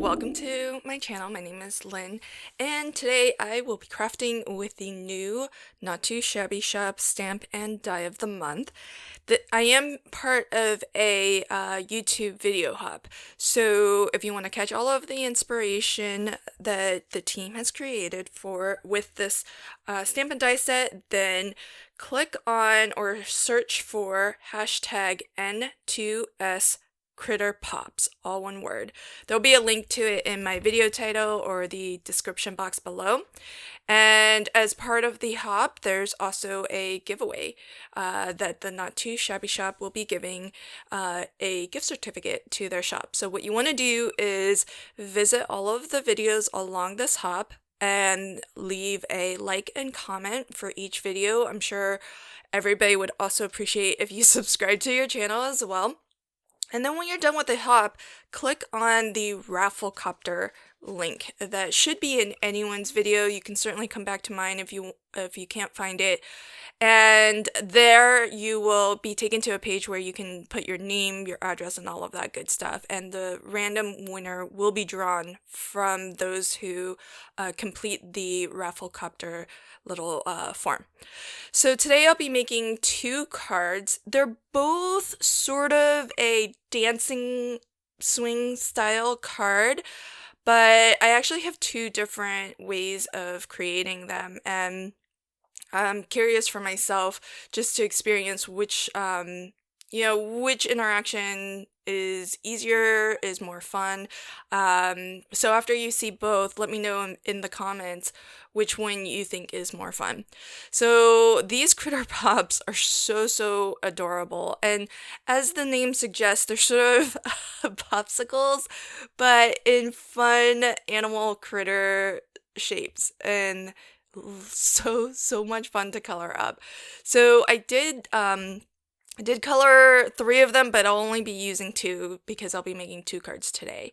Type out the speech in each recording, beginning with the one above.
welcome to my channel. My name is Lynn, and today I will be crafting with the new Not Too Shabby Shop Stamp and Die of the Month. I am part of a YouTube video hub, so if you want to catch all of the inspiration that the team has created with this stamp and die set, then click on or search for hashtag N2S Critter Pops, all one word. There'll be a link to it in my video title or the description box below. And as part of the hop, there's also a giveaway that the Not Too Shabby Shop will be giving a gift certificate to their shop. So what you want to do is visit all of the videos along this hop and leave a like and comment for each video. I'm sure everybody would also appreciate if you subscribe to your channel as well. And then when you're done with the hop, click on the Rafflecopter link that should be in anyone's video. You can certainly come back to mine if you can't find it. And there you will be taken to a page where you can put your name, your address, and all of that good stuff. And the random winner will be drawn from those who complete the Rafflecopter little form. So today I'll be making two cards. They're both sort of a dancing swing style card, but I actually have two different ways of creating them, and I'm curious for myself just to experience which interaction is easier, is more fun. So after you see both, let me know in the comments which one you think is more fun. So these Critter Pops are so adorable, and as the name suggests, they're sort of popsicles, but in fun animal critter shapes, and so much fun to color up. So I did color 3 of them, but I'll only be using 2 because I'll be making 2 cards today.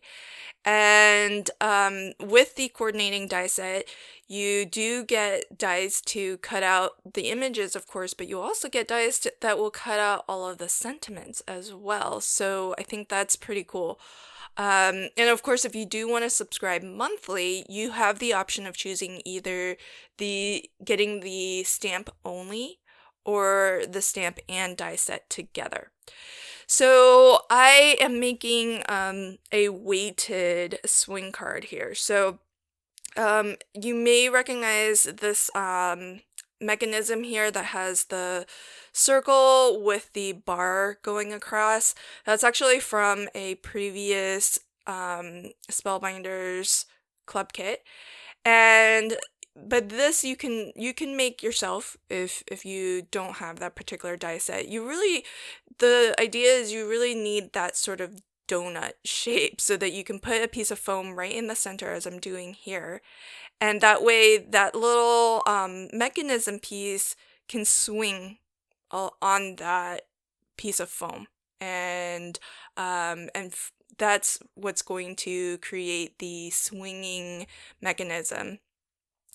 And with the coordinating die set, you do get dies to cut out the images, of course, but you also get dies that will cut out all of the sentiments as well. So I think that's pretty cool. And of course, if you do want to subscribe monthly, you have the option of choosing either getting the stamp only or the stamp and die set together. So I am making a weighted swing card here. So you may recognize this mechanism here that has the circle with the bar going across. That's actually from a previous Spellbinders club kit, but this you can make yourself if you don't have that particular die set. The idea is you really need that sort of donut shape so that you can put a piece of foam right in the center, as I'm doing here, and that way that little mechanism piece can swing on that piece of foam, and that's what's going to create the swinging mechanism.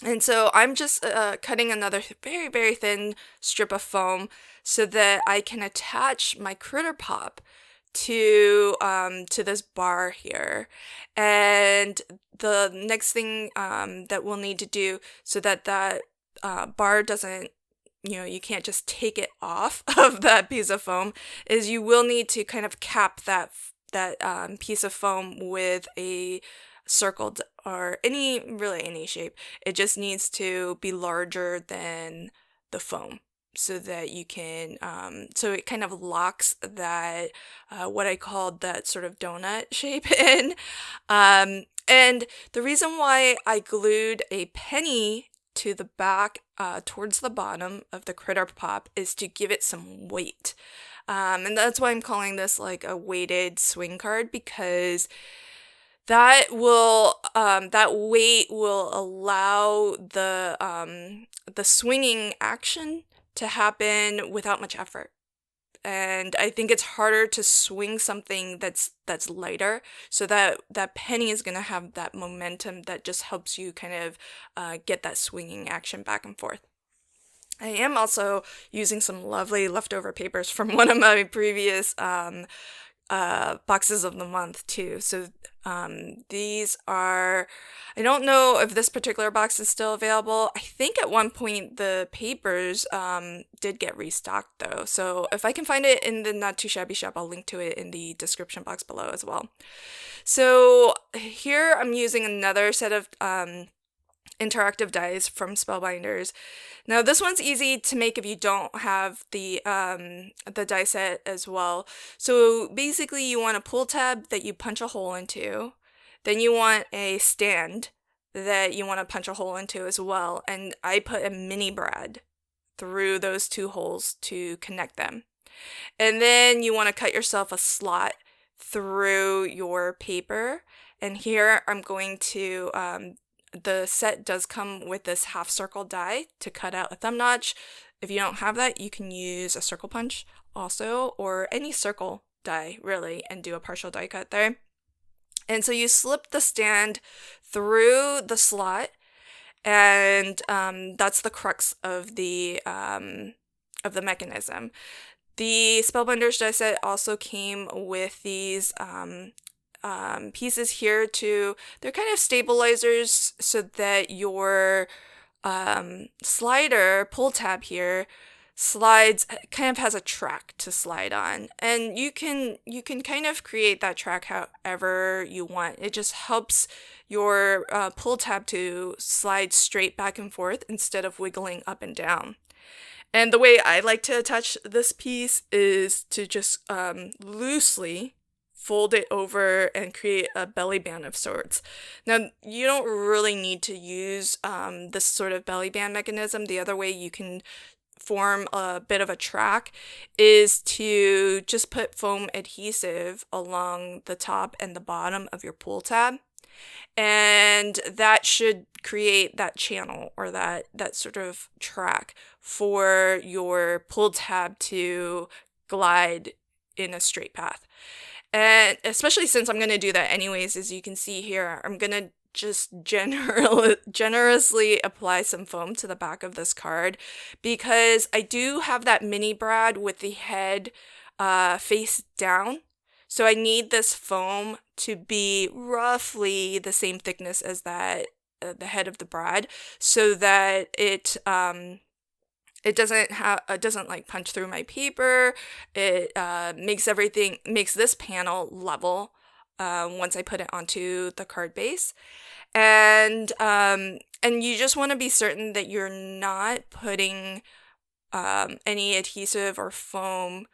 And so I'm just cutting another very thin strip of foam so that I can attach my Critter Pop to this bar here. And the next thing that we'll need to do so that bar doesn't, you can't just take it off of that piece of foam, is you will need to kind of cap that piece of foam with a circled or any shape. It just needs to be larger than the foam so that you can so it kind of locks that what I called that sort of donut shape in. And the reason why I glued a penny to the back towards the bottom of the Critter Pop is to give it some weight. And that's why I'm calling this like a weighted swing card, because that weight will allow the swinging action to happen without much effort. And I think it's harder to swing something that's lighter, so that penny is going to have that momentum that just helps you kind of get that swinging action back and forth. I am also using some lovely leftover papers from one of my previous boxes of the month too. So these are, I don't know if this particular box is still available. I think at one point the papers did get restocked though. So if I can find it in the Not Too Shabby Shop, I'll link to it in the description box below as well. So here I'm using another set of interactive dies from Spellbinders. Now this one's easy to make if you don't have the die set as well. So basically you want a pull tab that you punch a hole into. Then you want a stand that you want to punch a hole into as well. And I put a mini brad through those two holes to connect them. And then you want to cut yourself a slot through your paper. And here I'm going to the set does come with this half circle die to cut out a thumb notch. If you don't have that, you can use a circle punch also, or any circle die really, and do a partial die cut there. And so you slip the stand through the slot, and that's the crux of the mechanism. The Spellbinders die set also came with these pieces here they're kind of stabilizers so that your slider pull tab here slides, kind of has a track to slide on, and you can kind of create that track however you want. It just helps your pull tab to slide straight back and forth instead of wiggling up and down. And the way I like to attach this piece is to just loosely fold it over and create a belly band of sorts. Now, you don't really need to use this sort of belly band mechanism. The other way you can form a bit of a track is to just put foam adhesive along the top and the bottom of your pull tab. And that should create that channel or that sort of track for your pull tab to glide in a straight path. And especially since I'm going to do that anyways, as you can see here, I'm going to just generously apply some foam to the back of this card, because I do have that mini brad with the head face down. So I need this foam to be roughly the same thickness as that the head of the brad, so that it doesn't like punch through my paper. It makes this panel level once I put it onto the card base. And you just want to be certain that you're not putting any adhesive or foam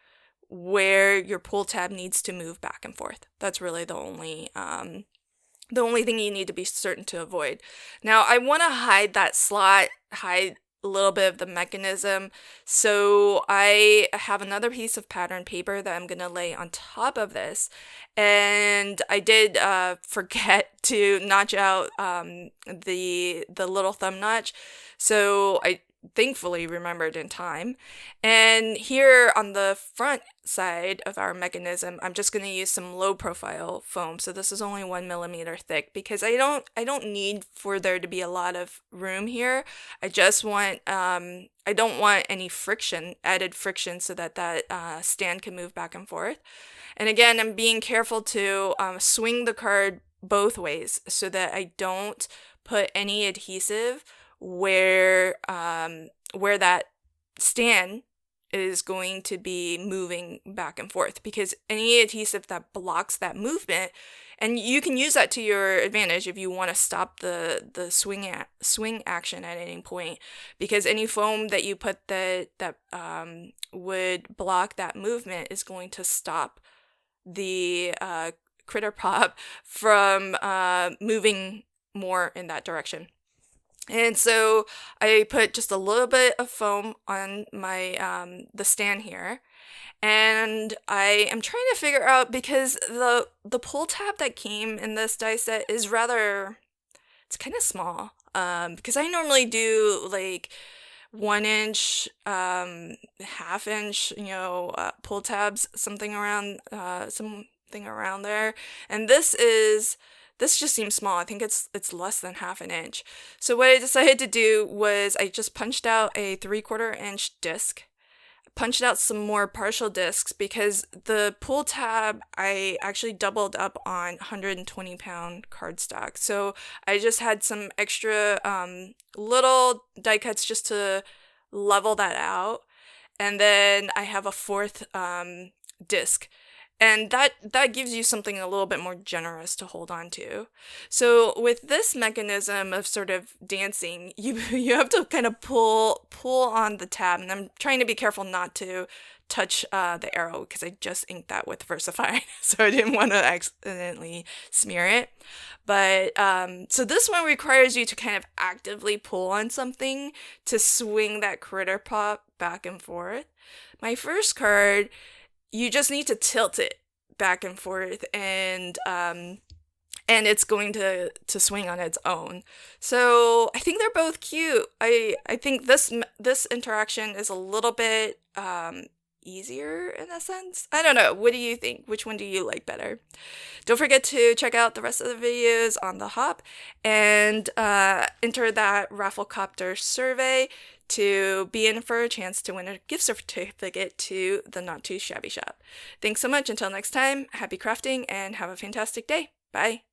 where your pull tab needs to move back and forth. That's really the only thing you need to be certain to avoid. Now, I want to hide that slot, hide a little bit of the mechanism, so I have another piece of pattern paper that I'm gonna lay on top of this, and I did forget to notch out the little thumb notch, so I thankfully remembered in time. And here on the front side of our mechanism, I'm just going to use some low profile foam. So this is only 1mm thick, because I don't need for there to be a lot of room here. I just want I don't want any added friction, so that stand can move back and forth. And again, I'm being careful to swing the card both ways so that I don't put any adhesive where that stand is going to be moving back and forth, because any adhesive that blocks that movement, and you can use that to your advantage if you want to stop the swing action at any point, because any foam that you put that would block that movement is going to stop the critter pop from moving more in that direction. And so I put just a little bit of foam on my the stand here, and I am trying to figure out, because the pull tab that came in this die set is it's kind of small, because I normally do like 1 inch, half inch, pull tabs, something around there, and this just seems small. I think it's less than half an inch. So what I decided to do was I just punched out a 3/4 inch disc, punched out some more partial discs because the pull tab, I actually doubled up on 120-pound cardstock. So I just had some extra little die cuts just to level that out. And then I have a fourth disc. And that gives you something a little bit more generous to hold on to. So with this mechanism of sort of dancing, you have to kind of pull on the tab, and I'm trying to be careful not to touch the arrow because I just inked that with VersaFine, so I didn't want to accidentally smear it. But so this one requires you to kind of actively pull on something to swing that critter pop back and forth. My first card, you just need to tilt it back and forth, and it's going to swing on its own. So I think they're both cute. I think this interaction is a little bit easier in a sense. I don't know. What do you think? Which one do you like better? Don't forget to check out the rest of the videos on the Hop and enter that Rafflecopter survey to be in for a chance to win a gift certificate to the Not Too Shabby Shop. Thanks so much. Until next time, happy crafting and have a fantastic day. Bye.